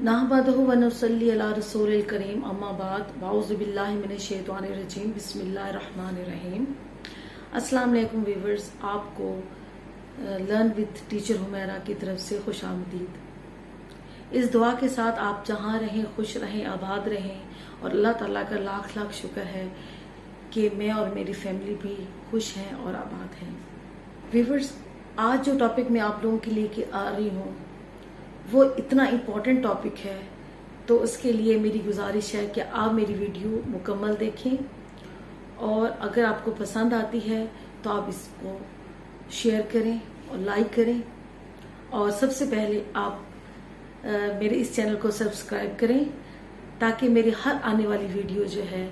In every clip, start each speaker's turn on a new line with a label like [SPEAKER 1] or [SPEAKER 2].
[SPEAKER 1] नहमदुहु व नुसल्ली अला रसूलिल करीम अम्मा बाद अऊज़ु बिल्लाहि मिनश शैतानिर रजीम बिस्मिल्लाहिर रहमानिर रहीम। अस्सलाम वालेकुम व्यूअर्स, आपको लर्न विद टीचर हुमैरा की तरफ से खुशामदीद। इस दुआ के साथ आप जहाँ रहें खुश रहें, आबाद रहें और अल्लाह ताला का लाख लाख शुक्र है कि मैं और मेरी फैमिली भी खुश हैं और आबाद हैं। व्यूअर्स, आज जो टॉपिक मैं आप लोगों के लिए आ रही हूँ वो इतना इम्पोर्टेंट टॉपिक है, तो उसके लिए मेरी गुजारिश है कि आप मेरी वीडियो मुकम्मल देखें और अगर आपको पसंद आती है तो आप इसको शेयर करें और लाइक करें। और सबसे पहले आप मेरे इस चैनल को सब्सक्राइब करें ताकि मेरी हर आने वाली वीडियो जो है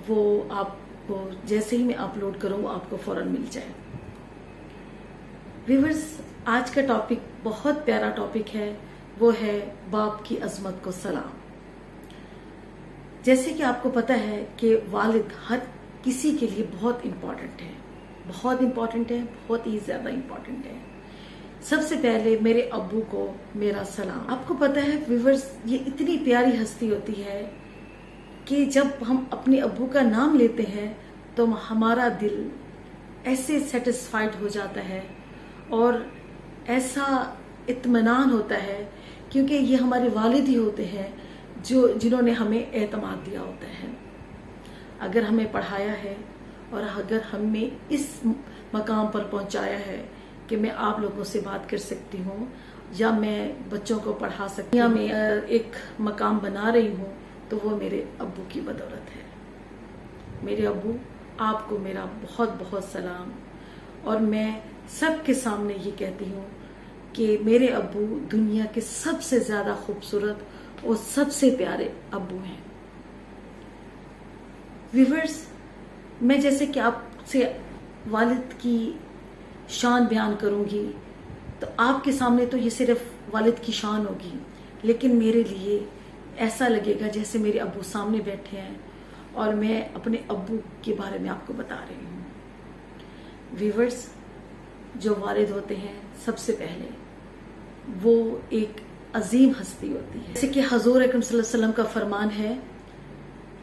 [SPEAKER 1] वो आपको जैसे ही मैं अपलोड करूँ आपको फौरन मिल जाए। व्यूअर्स, आज का टॉपिक बहुत प्यारा टॉपिक है, वो है बाप की अजमत को सलाम। जैसे कि आपको पता है कि वालिद हर किसी के लिए बहुत इम्पोर्टेंट है, बहुत इम्पोर्टेंट है, बहुत ही ज्यादा इम्पोर्टेंट है। सबसे पहले मेरे अब्बू को मेरा सलाम। आपको पता है व्यूअर्स, ये इतनी प्यारी हस्ती होती है कि जब हम अपने अब्बू का नाम लेते हैं तो हमारा दिल ऐसे सेटिस्फाइड हो जाता है और ऐसा इत्मीनान होता है, क्योंकि ये हमारे वालिद ही होते हैं जिन्होंने हमें एतमाद दिया होता है। अगर हमें पढ़ाया है और अगर हमें इस मकाम पर पहुंचाया है कि मैं आप लोगों से बात कर सकती हूँ या मैं बच्चों को पढ़ा सकती हूँ या मैं एक मकाम बना रही हूँ, तो वो मेरे अब्बू की बदौलत है। मेरे अब्बू, आपको मेरा बहुत बहुत सलाम। और मैं सबके सामने ये कहती हूँ कि मेरे अब्बू दुनिया के सबसे ज्यादा खूबसूरत और सबसे प्यारे अब्बू हैं। व्यूअर्स, मैं जैसे कि आपसे वालिद की शान बयान करूंगी तो आपके सामने तो ये सिर्फ वालिद की शान होगी, लेकिन मेरे लिए ऐसा लगेगा जैसे मेरे अब्बू सामने बैठे हैं और मैं अपने अब्बू के बारे में आपको बता रही हूँ। व्यूअर्स, जो वालिद होते हैं सबसे पहले वो एक अजीम हस्ती होती है। जैसे कि हजूर अकरम सल्लल्लाहु अलैहि वसल्लम का फरमान है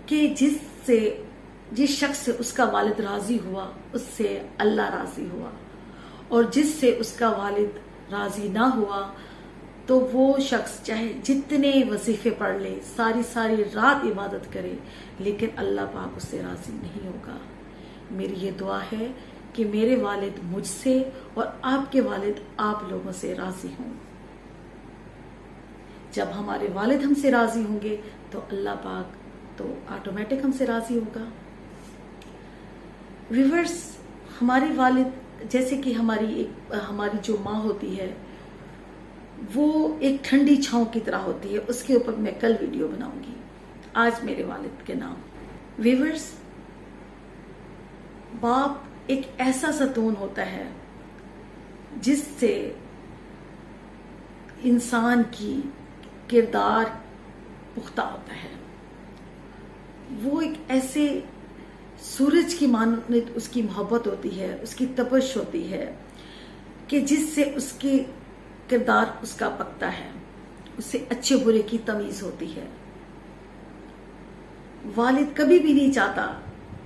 [SPEAKER 1] कि जिस शख्स से उसका वालिद राजी हुआ उससे अल्लाह राजी हुआ, और जिससे उसका वालिद राजी ना हुआ तो वो शख्स चाहे जितने वजीफे पढ़ ले, सारी सारी रात इबादत करे, लेकिन अल्लाह पाक उससे राजी नहीं होगा। मेरी ये दुआ है कि मेरे वालिद मुझसे और आपके वालिद आप लोगों से राजी हों। जब हमारे वालिद हमसे राजी होंगे तो अल्लाह पाक तो ऑटोमेटिक हमसे राजी होगा। व्यूअर्स, हमारे वालिद जैसे कि हमारी जो माँ होती है वो एक ठंडी छांव की तरह होती है, उसके ऊपर मैं कल वीडियो बनाऊंगी। आज मेरे वालिद के नाम। व्यूअर्स, बाप एक ऐसा सतून होता है जिससे इंसान की किरदार पुख्ता होता है। वो एक ऐसे सूरज की मानद उसकी मोहब्बत होती है, उसकी तपश होती है कि जिससे उसकी किरदार उसका पकता है, उससे अच्छे बुरे की तमीज होती है। वालिद कभी भी नहीं चाहता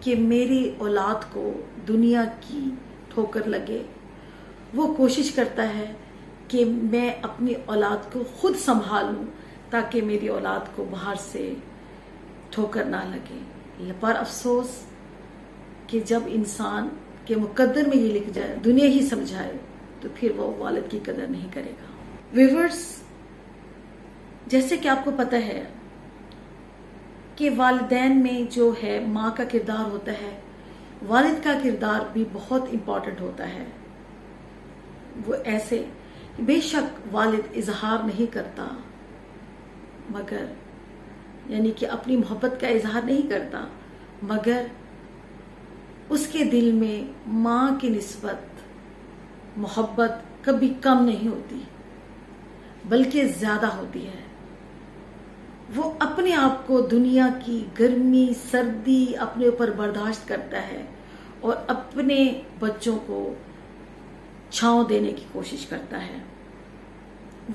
[SPEAKER 1] कि मेरी औलाद को दुनिया की ठोकर लगे। वो कोशिश करता है कि मैं अपनी औलाद को खुद संभालूं ताकि मेरी औलाद को बाहर से ठोकर ना लगे। पर अफसोस कि जब इंसान के मुकद्दर में ये लिख जाए, दुनिया ही समझाए, तो फिर वो वालिद की कदर नहीं करेगा। व्यूअर्स, जैसे कि आपको पता है कि वालिदैन में जो है माँ का किरदार होता है, वालिद का किरदार भी बहुत इम्पोर्टेंट होता है। वो ऐसे बेशक वालिद इजहार नहीं करता, मगर यानी कि अपनी मोहब्बत का इजहार नहीं करता, मगर उसके दिल में माँ की निस्बत मोहब्बत कभी कम नहीं होती, बल्कि ज्यादा होती है। वो अपने आप को दुनिया की गर्मी सर्दी अपने ऊपर बर्दाश्त करता है और अपने बच्चों को छांव देने की कोशिश करता है।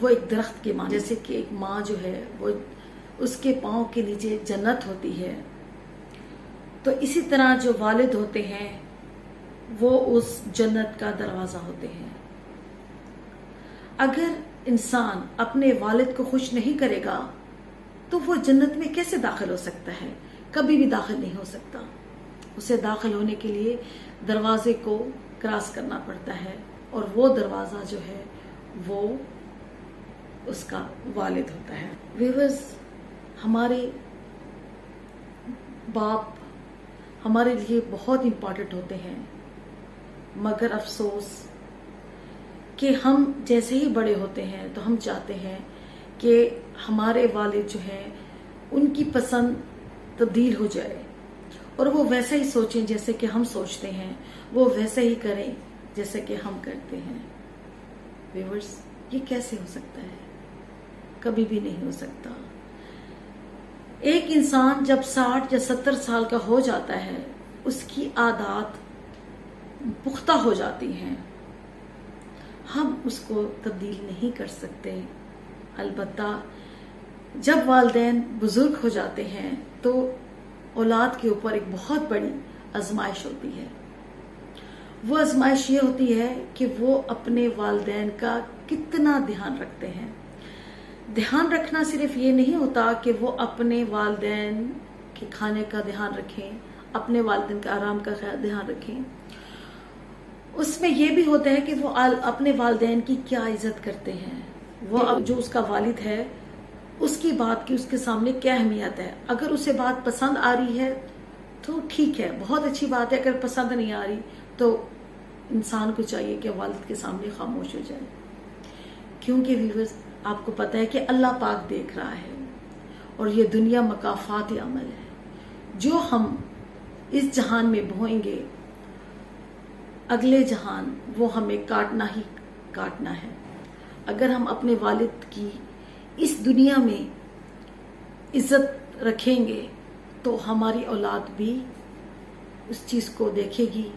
[SPEAKER 1] وہ ایک درخت کے ماں، جیسے کہ ایک ماں جو ہے وہ اس کے پاؤں کے نیچے جنت ہوتی ہے، تو اسی طرح جو والد ہوتے ہیں وہ اس جنت کا دروازہ ہوتے ہیں۔ اگر انسان اپنے والد کو خوش نہیں کرے گا تو وہ جنت میں کیسے داخل ہو سکتا ہے؟ کبھی بھی داخل نہیں ہو سکتا۔ اسے داخل ہونے کے لیے دروازے کو کراس کرنا پڑتا ہے، اور وہ دروازہ جو ہے وہ اس کا والد ہوتا ہے۔ ویورز، ہمارے باپ ہمارے لیے بہت امپورٹنٹ ہوتے ہیں، مگر افسوس کہ ہم جیسے ہی بڑے ہوتے ہیں تو ہم چاہتے ہیں کہ ہمارے والد جو ہیں ان کی پسند تبدیل ہو جائے، اور وہ ویسا ہی سوچیں جیسے کہ ہم سوچتے ہیں، وہ ویسا ہی کریں جیسے کہ ہم کرتے ہیں۔ ویورز، یہ کیسے ہو سکتا ہے؟ کبھی بھی نہیں ہو سکتا۔ ایک انسان جب 60 یا 70 سال کا ہو جاتا ہے، اس کی عادات پختہ ہو جاتی ہیں، ہم اس کو تبدیل نہیں کر سکتے۔ البتہ جب والدین بزرگ ہو جاتے ہیں تو اولاد کے اوپر ایک بہت بڑی آزمائش ہوتی ہے۔ وہ آزمائش یہ ہوتی ہے کہ وہ اپنے والدین کا کتنا دھیان رکھتے ہیں۔ دھیان رکھنا صرف یہ نہیں ہوتا کہ وہ اپنے والدین کے کھانے کا دھیان رکھیں، اپنے والدین کا آرام کا دھیان رکھیں، اس میں یہ بھی ہوتا ہے کہ وہ اپنے والدین کی کیا عزت کرتے ہیں، وہ جو اس کا والد ہے اس کی بات کی اس کے سامنے کیا اہمیت ہے۔ اگر اسے بات پسند آ رہی ہے تو ٹھیک ہے، بہت اچھی بات ہے۔ اگر پسند نہیں آ رہی تو انسان کو چاہیے کہ والد کے سامنے خاموش ہو جائے، کیونکہ ویورز آپ کو پتہ ہے کہ اللہ پاک دیکھ رہا ہے، اور یہ دنیا مکافات عمل ہے۔ جو ہم اس جہان میں بوئیں گے، اگلے جہان وہ ہمیں کاٹنا ہی کاٹنا ہے۔ اگر ہم اپنے والد کی اس دنیا میں عزت رکھیں گے تو ہماری اولاد بھی اس چیز کو دیکھے گی،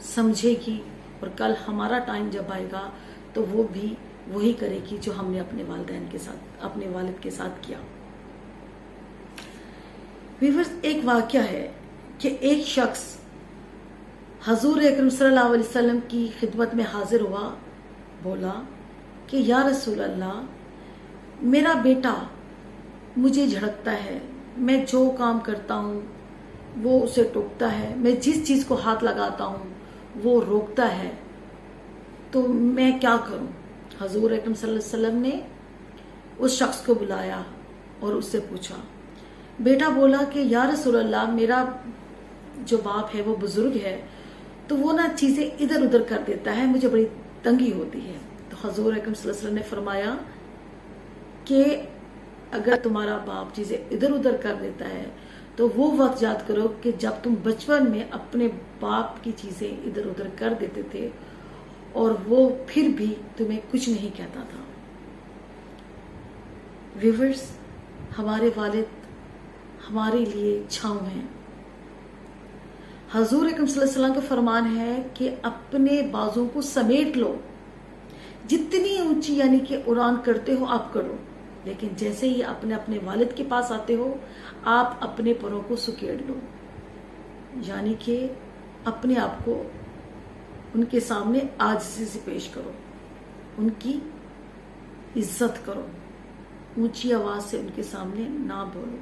[SPEAKER 1] سمجھے گی، اور کل ہمارا ٹائم جب آئے گا تو وہ بھی وہی کرے گی جو ہم نے اپنے والدین کے ساتھ، اپنے والد کے ساتھ کیا۔ ویورز، ایک واقعہ ہے کہ ایک شخص حضور اکرم صلی اللہ علیہ وسلم کی خدمت میں حاضر ہوا، بولا کہ یا رسول اللہ، میرا بیٹا مجھے جھڑکتا ہے، میں جو کام کرتا ہوں وہ اسے ٹوکتا ہے، میں جس چیز کو ہاتھ لگاتا ہوں وہ روکتا ہے، تو میں کیا کروں؟ حضور اکرم صلی اللہ علیہ وسلم نے اس شخص کو بلایا اور اس سے پوچھا۔ بیٹا بولا کہ یا رسول اللہ، میرا جو باپ ہے وہ بزرگ ہے، تو وہ نا چیزیں ادھر ادھر کر دیتا ہے، مجھے بڑی تنگی ہوتی ہے۔ تو حضور اکرم صلی اللہ علیہ وسلم نے فرمایا کہ اگر تمہارا باپ چیزیں ادھر ادھر کر دیتا ہے تو وہ وقت یاد کرو کہ جب تم بچپن میں اپنے باپ کی چیزیں ادھر ادھر کر دیتے تھے اور وہ پھر بھی تمہیں کچھ نہیں کہتا تھا۔ ویورز، ہمارے والد ہمارے لیے چھاؤں ہیں۔ حضور اکرم صلی اللہ علیہ وسلم کا فرمان ہے کہ اپنے بازوں کو سمیٹ لو، جتنی اونچی یعنی کہ اڑان کرتے ہو آپ کرو، لیکن جیسے ہی اپنے اپنے والد کے پاس آتے ہو آپ اپنے پروں کو سکیڑ لو، یعنی کہ اپنے آپ کو ان کے سامنے عاجزی سے پیش کرو، ان کی عزت کرو، اونچی آواز سے ان کے سامنے نہ بولو۔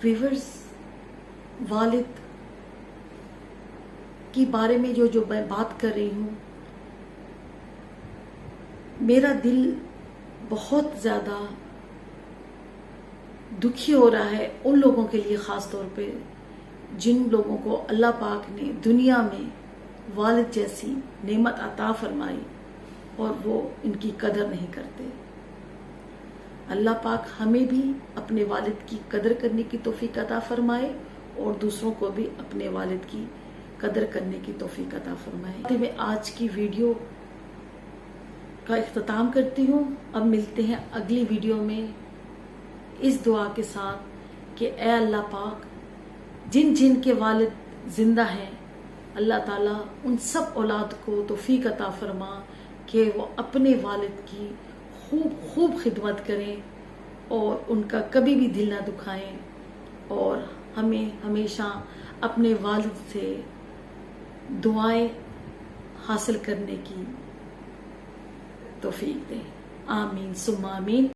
[SPEAKER 1] ویورز، والد کی بارے میں جو میں بات کر رہی ہوں، میرا دل بہت زیادہ دکھی ہو رہا ہے ان لوگوں کے لیے، خاص طور پہ جن لوگوں کو اللہ پاک نے دنیا میں والد جیسی نعمت عطا فرمائی اور وہ ان کی قدر نہیں کرتے۔ اللہ پاک ہمیں بھی اپنے والد کی قدر کرنے کی توفیق عطا فرمائے اور دوسروں کو بھی اپنے والد کی قدر کرنے کی توفیق عطا فرمائے۔ میں آج کی ویڈیو کا اختتام کرتی ہوں۔ اب ملتے ہیں اگلی ویڈیو میں اس دعا کے ساتھ کہ اے اللہ پاک، جن جن کے والد زندہ ہیں، اللہ تعالیٰ ان سب اولاد کو توفیق عطا فرما کہ وہ اپنے والد کی خوب خوب خدمت کریں اور ان کا کبھی بھی دل نہ دکھائیں، اور ہمیں ہمیشہ اپنے والد سے دعائیں حاصل کرنے کی توفیق دیں۔ آمین ثم آمین۔